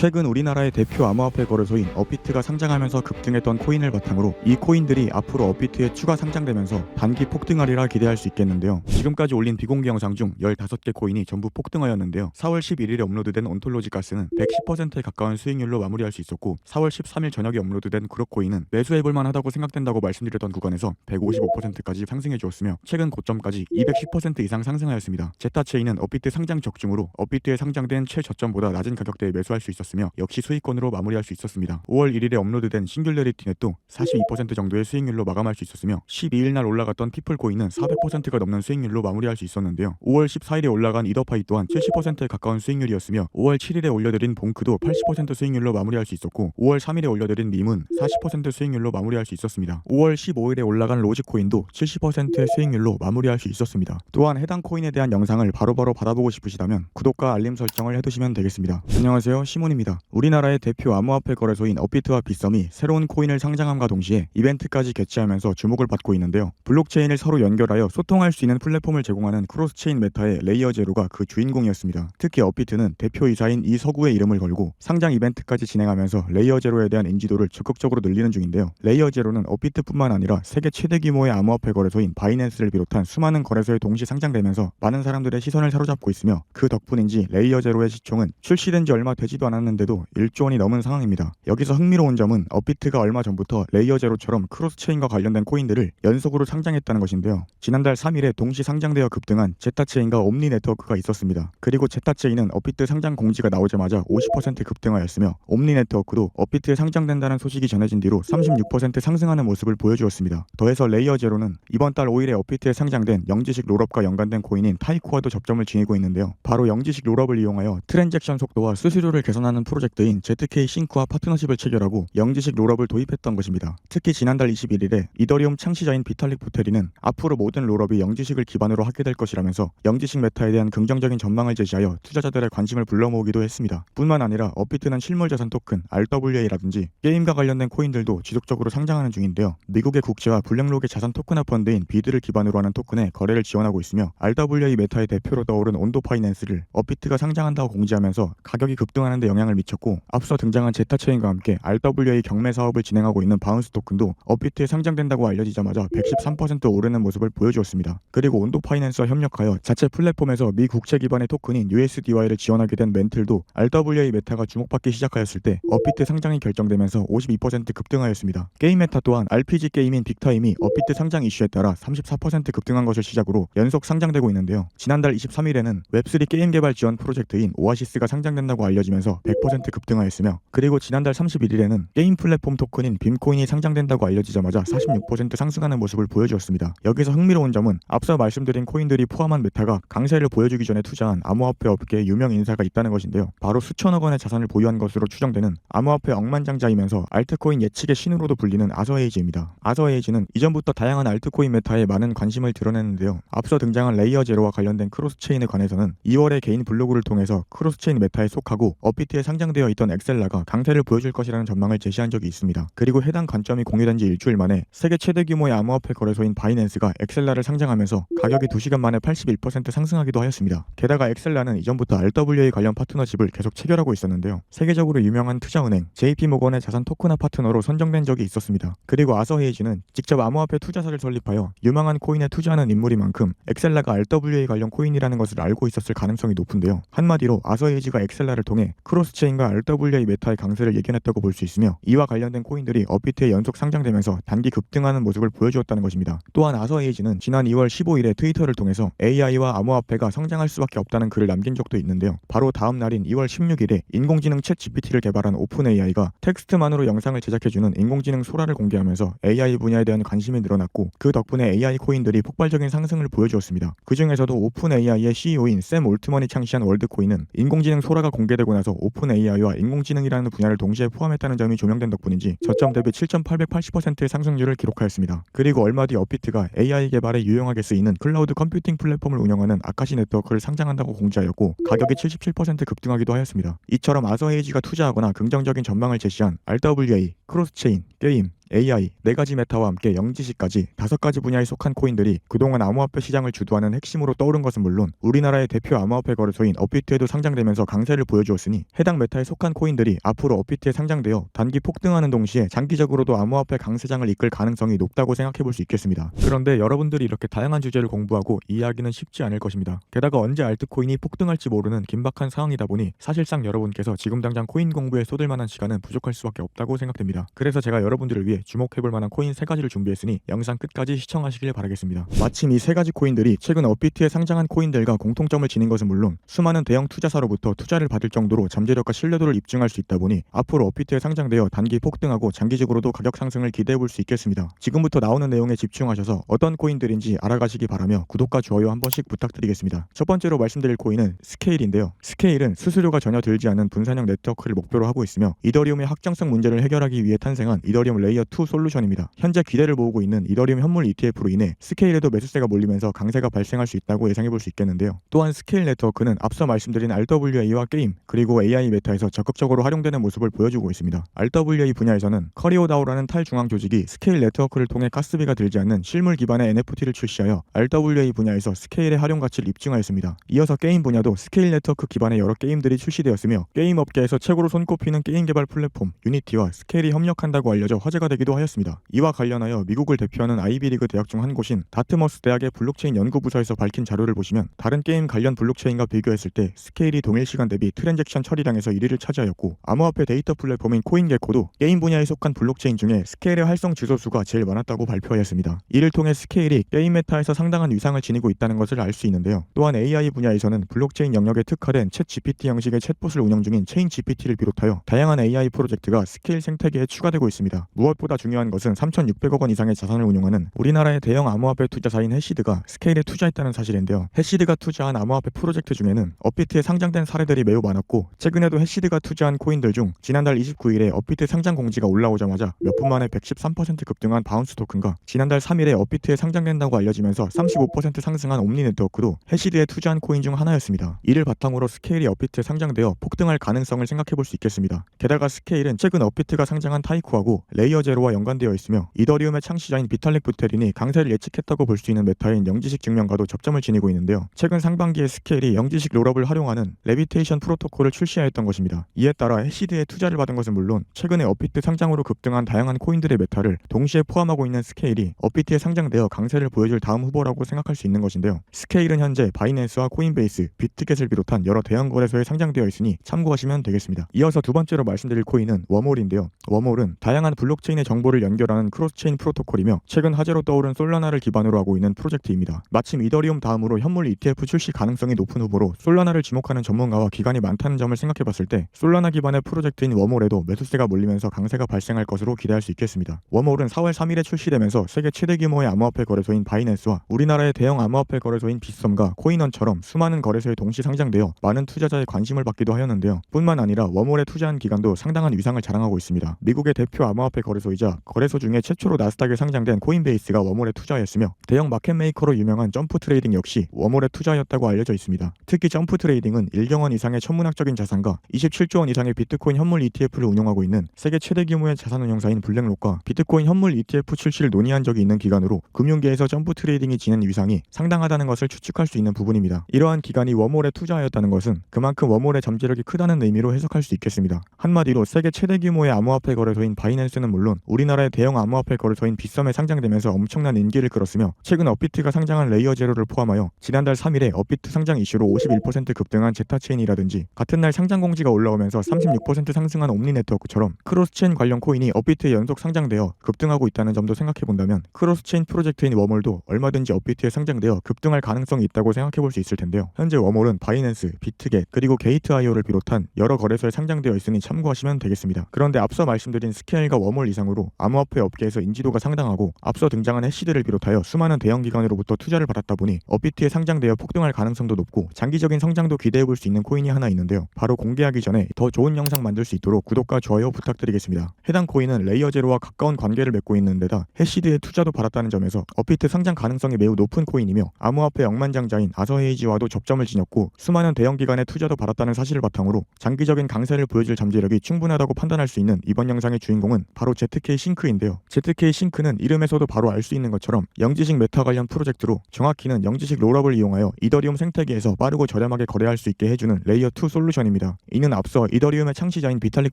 최근 우리나라의 대표 암호화폐 거래소인 업비트가 상장하면서 급등했던 코인을 바탕으로 이 코인들이 앞으로 업비트에 추가 상장되면서 단기 폭등하리라 기대할 수 있겠는데요. 지금까지 올린 비공개 영상 중 15개 코인이 전부 폭등하였는데요. 4월 11일에 업로드된 온톨로지 가스는 110%에 가까운 수익률로 마무리할 수 있었고, 4월 13일 저녁에 업로드된 그룹코인은 매수해볼만 하다고 생각된다고 말씀드렸던 구간에서 155%까지 상승해 주었으며, 최근 고점까지 210% 이상 상승하였습니다. 제타체인은 업비트 상장 적중으로 업비트에 상장된 최저점보다 낮은 가격대에 매수할 수 있었으며 역시 수익권으로 마무리할 수 있었습니다. 5월 1일에 업로드된 싱귤레리티넷도 42% 정도의 수익률로 마감할 수 있었으며, 12일 날 올라갔던 피플코인은 400%가 넘는 수익률로 마무리할 수 있었는데요. 5월 14일에 올라간 이더파이 또한 70%에 가까운 수익률이었으며, 5월 7일에 올려드린 봉크도 80% 수익률로 마무리할 수 있었고, 5월 3일에 올려드린 밈은 40% 수익률로 마무리할 수 있었습니다. 5월 15일에 올라간 로지코인도 70%의 수익률로 마무리할 수 있었습니다. 또한 해당 코인에 대한 영상을 바로바로 받아보고 싶으시다면 구독과 알림 설정을 해두시면 되겠습니다. 안녕하세요, 시몬입니다. 우리나라의 대표 암호화폐 거래소인 업비트와 빗썸이 새로운 코인을 상장함과 동시에 이벤트까지 개최하면서 주목을 받고 있는데요. 블록체인을 서로 연결하여 소통할 수 있는 플랫폼을 제공하는 크로스체인 메타의 레이어 제로가 그 주인공이었습니다. 특히 업비트는 대표이사인 이서구의 이름을 걸고 상장 이벤트까지 진행하면서 레이어 제로에 대한 인지도를 적극적으로 늘리는 중인데요. 레이어 제로는 업비트뿐만 아니라 세계 최대 규모의 암호화폐 거래소인 바이낸스를 비롯한 수많은 거래소에 동시 상장되면서 많은 사람들의 시선을 사로잡고 있으며, 그 덕분인지 레이어 제로의 시총은 출시된 지 얼마 되지도 않았는데도 1조 원이 넘은 상황입니다. 여기서 흥미로운 점은 업비트가 얼마 전부터 레이어 제로처럼 크로스체인과 관련된 코인들을 연속으로 상장했다는 것인데요. 지난달 3일에 동시 상장되어 급등한 제타체인과 옴니 네트워크가 있었습니다. 그리고 제타체인은 업비트 상장 공지가 나오자마자 50% 급등하였으며, 옴니 네트워크도 업비트에 상장된다는 소식이 전해진 뒤로 36% 상승하는 모습을 보여주었습니다. 더해서 레이어 제로는 이번 달 5일에 업비트에 상장된 영지식 롤업과 연관된 코인인 타이코와도 접점을 지니고 있는데요. 바로 영지식 롤업을 이용하여 트랜잭션 속도와 수수료를 개선하는 프로젝트인 ZK 싱크와 파트너십을 체결하고 영지식 롤업을 도입했던 것입니다. 특히 지난달 21일에 이더리움 창시자인 비탈릭 부테리는 앞으로 모든 롤업이 영지식을 기반으로 하게 될 것이라면서 영지식 메타에 대한 긍정적인 전망을 제시하여 투자자들의 관심을 불러모으기도 했습니다. 뿐만 아니라 업비트는 실물자산 토큰 RWA라든지 게임과 관련된 코인들도 지속적으로 상장하는 중인데요. 미국의 국채와 블랙록의 자산 토큰화 펀드인 비드를 기반으로 하는 토큰의 거래를 지원하고 있으며, RWA 메타의 대표로 떠오른 온도 파이낸스를 업비트가 상장한다고 공지하면서 가격이 급등하는 데 영향을 미쳤고, 앞서 등장한 제타체인과 함께 RWA 경매 사업을 진행하고 있는 바운스 토큰도 업비트에 상장된다고 알려지자마자 113% 오르는 모습을 보여주었습니다. 그리고 온도 파이낸스와 협력하여 자체 플랫폼에서 미 국채 기반의 토큰인 USDY를 지원하게 된 멘틀도 RWA 메타가 주목받기 시작하였을 때 업비트 상장이 결정되면서 52% 급등하였습니다. 게임 메타 또한 RPG 게임인 빅타임이 업비트 상장 이슈에 따라 34% 급등한 것을 시작으로 연속 상장되고 있는데요. 지난달 23일에는 웹3 게임 개발 지원 프로젝트인 오아시스가 상장된다고 알려지면서 100% 급등하였으며, 그리고 지난달 31일에는 게임 플랫폼 토큰인 빔코인이 상장된다고 알려지자마자 46% 상승하는 모습을 보여주었습니다. 여기서 흥미로운 점은 앞서 말씀드린 코인들이 포함한 메타가 강세를 보여주기 전에 투자한 암호화폐 업계의 유명 인사가 있다는 것인데요. 바로 수천억 원의 자산을 보유한 것으로 추정되는 암호화폐 억만장자이면서 알트코인 예측의 신으로도 불리는 아서에이지입니다. 아서에이지는 이전부터 다양한 알트코인 메타에 많은 관심을 드러냈는데요. 앞서 등장한 레이어 제로와 관련된 크로스체인에 관해서는 2월에 개인 블로그를 통해서 크로스체인 메타에 속하고 업비트에 상장되어 있던 엑셀라가 강세를 보여줄 것이라는 전망을 제시한 적이 있습니다. 그리고 해당 관점이 공유된 지 일주일 만에 세계 최대 규모의 암호화폐 거래소인 바이낸스가 엑셀라를 상장하면서 가격이 2시간 만에 81% 상승하기도 하였습니다. 게다가 엑셀라는 이전부터 RWA 관련 파트너십을 계속 체결하고 있었는데요. 세계적으로 유명한 투자은행 JP모건의 자산 토큰화 파트너로 선정된 적이 있었습니다. 그리고 아서헤이지는 직접 암호화폐 투자사를 설립하여 유망한 코인에 투자하는 인물인 만큼 엑셀라가 RWA 관련 코인이라는 것을 알고 있었을 가능성이 높은데요. 한마디로 아서헤이지가 엑셀라를 통해 크로스체인과 RWA 메타의 강세를 예견했다고 볼 수 있으며, 이와 관련된 코인들이 업비트에 연속 상장되면서 단기 급등하는 모습을 보여주었다는 것입니다. 또한 아서헤이지는 지난 2월 15일에 트위터를 통해서 AI와 암호화폐가 성장할 수밖에 없다는 글을 남긴 적도 있는데요. 바로 다음 날인 2월 16일에 인공지능 챗 GPT를 개발한 오픈 AI가 텍스트만으로 영상을 제작해주는 인공지능 소라를 공개하면서 AI 분야에 대한 관심이 늘어났고, 그 덕분에 AI 코인들이 폭발적인 상승을 보여주었습니다. 그 중에서도 오픈 AI의 CEO인 샘 올트먼이 창시한 월드코인은 인공지능 소라가 공개되고 나서 오픈 AI와 인공지능이라는 분야를 동시에 포함했다는 점이 조명된 덕분인지 저점 대비 7,880%의 상승률을 기록하였습니다. 그리고 얼마 뒤 업비트가 AI 개발에 유용하게 쓰이는 클라우드 컴퓨팅 플랫폼을 운영하는 아카시 네트워크를 상장한다고 공지하였고, 가격이 77% 급등하기도 하였습니다. 이처럼 아서헤이지가 투자하거나 긍정적인 전망을 제시한 RWA, 크로스체인, 게임, AI, 4가지 메타와 함께 영지식까지 5가지 분야에 속한 코인들이 그동안 암호화폐 시장을 주도하는 핵심으로 떠오른 것은 물론 우리나라의 대표 암호화폐 거래소인 업비트에도 상장되면서 강세를 보여주었으니 해당 메타에 속한 코인들이 앞으로 업비트에 상장되어 단기 폭등하는 동시에 장기적으로도 암호화폐 강세장을 이끌 가능성이 높다고 생각해볼 수 있겠습니다. 그런데 여러분들이 이렇게 다양한 주제를 공부하고 이해하기는 쉽지 않을 것입니다. 게다가 언제 알트코인이 폭등할지 모르는 긴박한 상황이다 보니 사실상 여러분께서 지금 당장 코인 공부에 쏟을 만한 시간은 부족할 수밖에 없다고 생각됩니다. 그래서 제가 여러분들을 위해 주목해볼 만한 코인 3가지를 준비했으니 영상 끝까지 시청하시길 바라겠습니다. 마침 이 3가지 코인들이 최근 업비트에 상장한 코인들과 공통점을 지닌 것은 물론 수많은 대형 투자사로부터 투자를 받을 정도로 잠재력과 신뢰도를 입증할 수 있다 보니 앞으로 업비트에 상장되어 단기 폭등하고 장기적으로도 가격 상승을 기대해볼 수 있겠습니다. 지금부터 나오는 내용에 집중하셔서 어떤 코인들인지 알아가시기 바라며 구독과 좋아요 한 번씩 부탁드리겠습니다. 첫 번째로 말씀드릴 코인은 스케일인데요. 스케일은 수수료가 전혀 들지 않은 분산형 네트워크를 목표로 하고 있으며 이더리움의 확정성 문제를 해결하기 위해 탄생한 이더리움 레이어 2 솔루션입니다. 현재 기대를 모으고 있는 이더리움 현물 ETF로 인해 스케일에도 매수세가 몰리면서 강세가 발생할 수 있다고 예상해볼 수 있겠는데요. 또한 스케일 네트워크는 앞서 말씀드린 RWA와 게임 그리고 AI 메타에서 적극적으로 활용되는 모습을 보여주고 있습니다. RWA 분야에서는 커리오다오라는 탈중앙 조직이 스케일 네트워크를 통해 가스비가 들지 않는 실물 기반의 NFT를 출시하여 RWA 분야에서 스케일의 활용 가치를 입증하였습니다. 이어서 게임 분야도 스케일 네트워크 기반의 여러 게임들이 출시되었으며 게임 업계에서 최고로 손꼽히는 게임 개발 플랫폼 유니티와 스케일이 협력한다고 알려져 화제가 되기도 하였습니다. 이와 관련하여 미국을 대표하는 아이비리그 대학 중 한 곳인 다트머스 대학의 블록체인 연구부서에서 밝힌 자료를 보시면 다른 게임 관련 블록체인과 비교했을 때 스케일이 동일 시간 대비 트랜잭션 처리량에서 1위를 차지하였고 암호화폐 데이터 플랫폼인 코인게코도 게임 분야에 속한 블록체인 중에 스케일의 활성 주소 수가 제일 많았다고 발표하였습니다. 이를 통해 스케일이 게임 메타에서 상당한 위상을 지니고 있다는 것을 알 수 있는데요. 또한 AI 분야에서는 블록체인 영역에 특화된 챗 GPT 형식의 챗봇을 운영 중인 체인 GPT를 비롯하여 다양한 AI 프로젝트가 스케일 생태계에 추가되고 있습니다. 무엇보다 중요한 것은 3,600억 원 이상의 자산을 운용하는 우리나라의 대형 암호화폐 투자사인 해시드가 스케일에 투자했다는 사실인데요. 해시드가 투자한 암호화폐 프로젝트 중에는 업비트에 상장된 사례들이 매우 많았고 최근에도 해시드가 투자한 코인들 중 지난달 29일에 업비트 상장 공지가 올라오자마자 몇 분 만에 113% 급등한 바운스 토큰과 지난달 3일에 업비트에 상장된다고 알려지면서 35% 상승한 옴니 네트워크도 해시드에 투자한 코인 중 하나였습니다. 이를 바탕으로 스케일이 업비트에 상장되어 폭등할 가능성을 생각해볼 수 있겠습니다. 게다가 스케일은 최근 업비트가 상장한 타이코하고 레이어 제로와 연관되어 있으며 이더리움의 창시자인 비탈릭 부테린이 강세를 예측했다고 볼 수 있는 메타인 영지식 증명과도 접점을 지니고 있는데요. 최근 상반기에 스케일이 영지식 롤업을 활용하는 레비테이션 프로토콜을 출시하였던 것입니다. 이에 따라 해시드에 투자를 받은 것은 물론 최근에 업비트 상장으로 급등한 다양한 코인들의 메타를 동시에 포함하고 있는 스케일이 업비트에 상장되어 강세를 보여줄 다음 후보라고 생각할 수 있는 것인데요. 스케일은 현재 바이낸스와 코인베이스, 비트겟을 비롯한 여러 대형 거래소에 상장되어 있으니 참고하시면 되겠습니다. 이어서 두 번째로 말씀드릴 코인은 워몰인데요. 워몰은 다양한 블록체인의 정보를 연결하는 크로스체인 프로토콜이며 최근 화제로 떠오른 솔라나를 기반으로 하고 있는 프로젝트입니다. 마침 이더리움 다음으로 현물 ETF 출시 가능성이 높은 후보로 솔라나를 지목하는 전문가와 기관이 많다는 점을 생각해봤을 때 솔라나 기반의 프로젝트인 워몰에도 매수세가 몰리면서 강세가 발생할 것으로 기대할 수 있겠습니다. 워몰은 4월 3일에 출시되면서 세계 최대 규모의 암호화폐 거래소인 바이낸스와 우리나라의 대형 암호화폐 거래소인 빗썸과 코인원처럼 수많은 거래소에 동시 상장되어 많은 투자자의 관심을 받기도 하였는데요. 뿐만 아니라 워몰에 투자한 기간도 상당한 위상을 자랑하고 있습니다. 미국의 대표 암호화폐 거래소이자 거래소 중에 최초로 나스닥에 상장된 코인베이스가 워몰에 투자했으며 대형 마켓메이커로 유명한 점프 트레이딩 역시 워몰에 투자하였다고 알려져 있습니다. 특히 점프 트레이딩은 1경 원 이상의 천문학적인 자산과 27조 원 이상의 비트코인 현물 ETF를 운영하고 있는 세계 최대 규모의 자산 운용사인 블랙록과 비트코인 현물 ETF 출시를 논의한 적이 있는 기관으로 금융계에서 점프 트레이딩이 지닌 위상이 상당하다는 것을 추측할 수 있는 부분입니다. 이러한 기관이 워몰에 투자하였다는 것은 그만큼 워몰의 잠재력이 크다는 의미로 해석할 수 있겠습니다. 한마디로 세계 최대 규모의 암호화폐 거래소인 바이낸스는 물론 우리나라의 대형 암호화폐 거래소인 빗썸에 상장되면서 엄청난 인기를 끌었으며 최근 업비트가 상장한 레이어 제로를 포함하여 지난달 3일에 업비트 상장 이슈로 51% 급등한 제타체인이라든지 같은 날 상장 공지가 올라오면서 36% 상승한 옴니 네트워크처럼 크로스체인 관련 코인이 업비트에 연속 상장되어 급등하고 있다는 점도 생각해본다면 크로스체인 프로젝트인 워몰도 얼마든지 업비트에 상장되어 급등할 가능성이 있다고 생각해볼 수 있을 텐데요. 현재 워몰은 바이낸스, 비트겟, 그리고 게이트IO를 비롯한 여러 거래소에 상장되어 있으니 참고하시면 되겠습니다. 그런데 앞서 말씀드린 스케일과 워몰 이상으로 암호화폐 업계에서 인지도가 상당하고 앞서 등장한 해시드를 비롯하여 수많은 대형 기관으로부터 투자를 받았다 보니 업비트에 상장되어 폭등할 가능성도 높고 장기적인 성장도 기대해볼 수 있는 코인이 하나 있는데요. 바로 공개하기 전에 더 좋은 영상 만들 수 있도록 구독과 좋아요 부탁드리겠습니다. 해당 코인은 레이어 제로와 가까운 관계를 맺고 있는 데다 해시드의 투자도 받았다는 점에서 업비트 상장 가능성이 매우 높은 코인이며 암호화폐 억만장자인 아서헤이지와도 접점을 지녔고 수많은 대형 기관의 투자도 받았다는 사실을 바탕으로 장기적인 강세를 보여줄 잠재력이 충분하다고 판단할 수 있는 이번 영상의 주인공은 바로 ZK 싱크인데요. ZK 싱크는 이름에서도 바로 알 수 있는 것처럼 영지식 메타 관련 프로젝트로 정확히는 영지식 롤업을 이용하여 이더리움 생태계에서 빠르고 저렴하게 거래할 수 있게 해주는 레이어 2 솔루션입니다. 이는 앞서 이더리움의 창시자인 비탈릭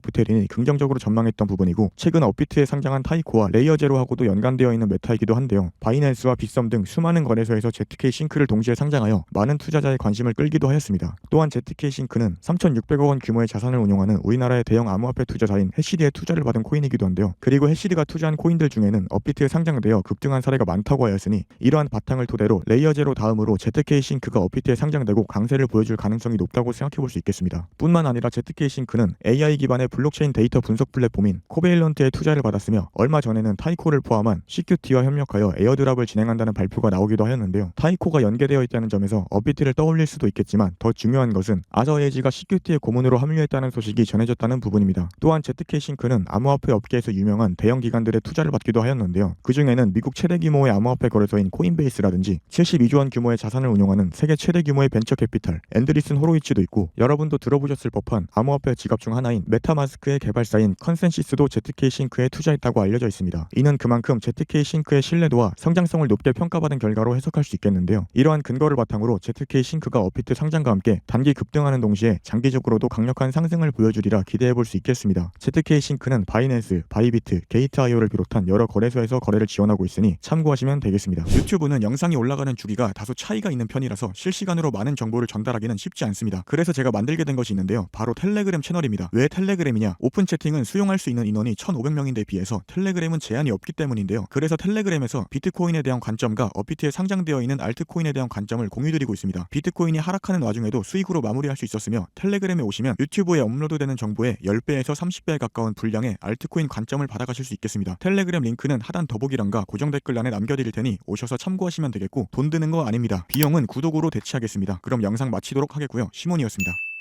부테린이 긍정적으로 전망했던 부분이고 최근 업비트에 상장한 타이코와 레이어 제로하고도 연관되어 있는 메타이기도 한데요. 바이낸스와 빗썸 등 수많은 거래소에서 ZK 싱크를 동시에 상장하여 많은 투자자의 관심을 끌기도 하였습니다. 또한 ZK 싱크는 3,600억 원 규모의 자산을 운용하는 우리나라의 대형 암호화폐 투자자인 해시리의 투자를 받은 코인이기도 한데요. 그리고 해시리가 투자한 코인들 중에는 업비트에 상장되어 급등한 사례가 많다고 하였으니 이러한 바탕을 토대로 레이어 제로 다음으로 ZK 싱크가 업비트에 상장되고 강세를 보여줄 가능성이 높다고 생각해볼 수 있겠습니다. 뿐만 아니라 ZK 싱크는 AI 기반의 블록체인 데이터 분석 플랫폼인 코베일런트의 투자를 받았으며 얼마 전에는 타이코를 포함한 CQT와 협력하여 에어드랍을 진행한다는 발표가 나오기도 하였는데요. 타이코가 연계되어 있다는 점에서 업비트를 떠올릴 수도 있겠지만 더 중요한 것은 아저에이지가 CQT의 고문으로 합류했다는 소식이 전해졌다는 부분입니다. 또한 ZK 싱크는 암호화폐 업계에서 유명한 대형 기관들의 투자를 받기도 하였는데요. 그 중에는 미국 최대 규모의 암호화폐 거래소인 코인베이스라든지 72조 원 규모의 자산을 운용하는 세계 최대 규모의 벤처 캐피탈 앤드리슨 호로이치도 있고 여러분도 들어보셨을 법한 암호화폐 지갑 중 하나인 메타마스크의 개발사인 컨센시스도 ZK 싱크에 투자했다고 알려져 있습니다. 이는 그만큼 ZK 싱크의 신뢰도와 성장성을 높게 평가받은 결과로 해석할 수 있겠는데요. 이러한 근거를 바탕으로 ZK 싱크가 업비트 상장과 함께 단기 급등하는 동시에 장기적으로도 강력한 상승을 보여주리라 기대해볼 수 있겠습니다. ZK 싱크는 바이낸스, 바이비트, 게이트IO를 비롯한 여러 거래소에서 거래를 지원하고 있으니 참고하시면 되겠습니다. 유튜브는 영상이 올라가는 주기가 다소 차이가 있는 편이라서 실시간으로 많은 정보를 전달하기는 쉽지 않습니다. 그래서 제가 만들게 된 것이 있는데요. 바로 텔레그램 채널입니다. 왜 텔레그램이냐? 오픈 채팅은 수용할 수 있는 인원이 1,500명인데 비해서 텔레그램은 제한이 없기 때문인데요. 그래서 텔레그램에서 비트코인에 대한 관점과 업비트에 상장되어 있는 알트코인에 대한 관점을 공유드리고 있습니다. 비트코인이 하락하는 와중에도 수익으로 마무리할 수 있었으며 텔레그램에 오시면 유튜브에 업로드되는 정보의 10배에서 30배에 가까운 분량의 알트코인 관점을 받아가실 수 있겠습니다. 텔레그램 링크는 하단 더보기란과 고정 댓글란에 남겨드릴 테니 오셔서 참고하시면 되겠고 돈 드는 거 아닙니다. 비용은 구독으로 대체하겠습니다. 그럼 영상 마치도록 하겠고요. 시몬이었습니다.